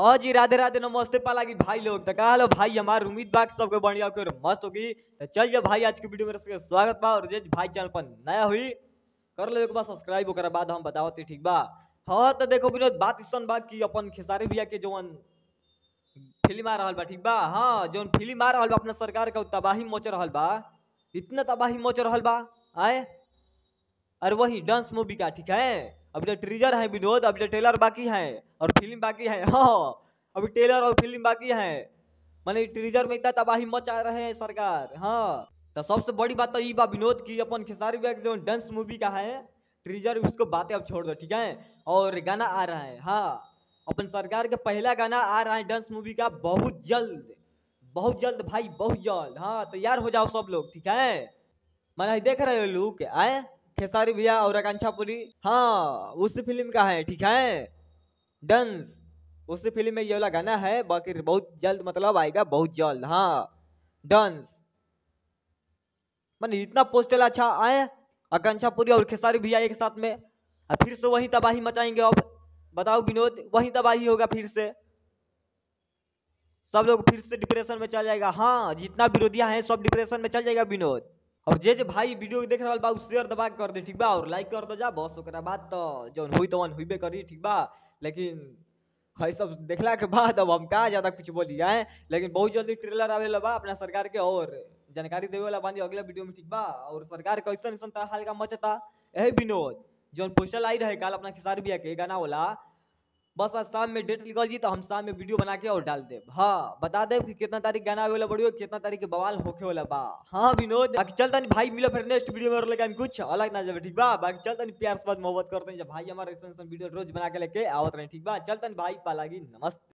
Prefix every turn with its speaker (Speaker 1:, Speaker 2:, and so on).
Speaker 1: हाँ जी, राधे राधे नमस्ते पालागी भाई लोग। तो का हालो भाई, हमार उम्मीद बा सबके बढ़िया होकर मस्त होगी। तो चल जा भाई, आज की वीडियो में सबके स्वागत बा। और जे भाई चैनल पर नया हुई कर ले एक बार सब्सक्राइब, ओकरा बाद हम बतावत ठीक बा। हाँ तो देखो विनोद, बात इसन बा कि अपन खेसारी भैया के जवन फिल्म आ रहल बा ठीक बा। हाँ जवन फिल्म आ रहल बा अपना सरकार का तबाही मच रहल बा, इतना तबाही मच रहल बा आए। और वही डांस मूवी का ठीक है, अभी तो ट्रीजर है विनोद, अभी तो ट्रेलर बाकी है और फिल्म बाकी है। हाँ अभी ट्रेलर और फिल्म बाकी है, माने ट्रीजर में इतना तबाही मचा रहे हैं सरकार। हाँ तो सबसे बड़ी बात तो ये बा विनोद की अपन खेसारी भैया जो डांस मूवी का है ट्रीजर, उसको बातें अब छोड़ दो ठीक है। और गाना आ रहा है, हाँ अपन सरकार का पहला गाना आ रहा है डांस मूवी का, बहुत जल्द भाई, बहुत जल्द। हाँ तैयार हो जाओ सब लोग ठीक है। मैंने देख रहे हो लोग आए, खेसारी भैया और आकांक्षा पुरी, हाँ उस फिल्म का है ठीक है डांस। उस फिल्म में ये वाला गाना है, बाकी बहुत जल्द मतलब आएगा, बहुत जल्द। हाँ डांस मैंने इतना पोस्टर अच्छा आए, आकांक्षा पुरी और खेसारी भैया एक साथ में, और फिर से वही तबाही मचाएंगे। अब बताओ विनोद, वही तबाही होगा फिर से, सब लोग फिर से डिप्रेशन में चल जाएगा। हाँ जितना विरोधिया है सब डिप्रेशन में चल जाएगा विनोद। और जे भाई वीडियो देख रहा बा शेयर दबा कर दे ठीक बा, और लाइक कर दो जा बस। ओकरा बाद तो जौन हुई तो हुईबे करी ठीक बा। लेकिन है सब देखला के बाद अब हम कहाँ ज्यादा कुछ बोली है। लेकिन बहुत जल्दी ट्रेलर आवे बा अपना सरकार के, और जानकारी देवे वाला बानी अगला वीडियो में ठीक बा। और सरकार का ऐसा हाल का मचता यही विनोद, जो पोस्टर आई रहे कल अपना खेसारी भैया के गाना वाला, बस आज शाम में डेट निकल जी तो हम शाम में वीडियो बना के और डाल दे। हाँ बता दे कि कितना तारीख गाना आवे वाला बढ़ियो, कितना तारीख के बवाल होके वाला बा। हाँ विनोद बाकी चलता नहीं भाई, मिलो फिर नेक्स्ट वीडियो में और लेकिन कुछ अलग ना जाए ठीक बा। बाकी चलता नहीं, प्यार से बात मोहब्बत करते हैं जब भाई हमारे ऐसा वीडियो रोज बना के लेके आवत रहे ठीक बा। चलता नहीं भाई, पालागी नमस्ते।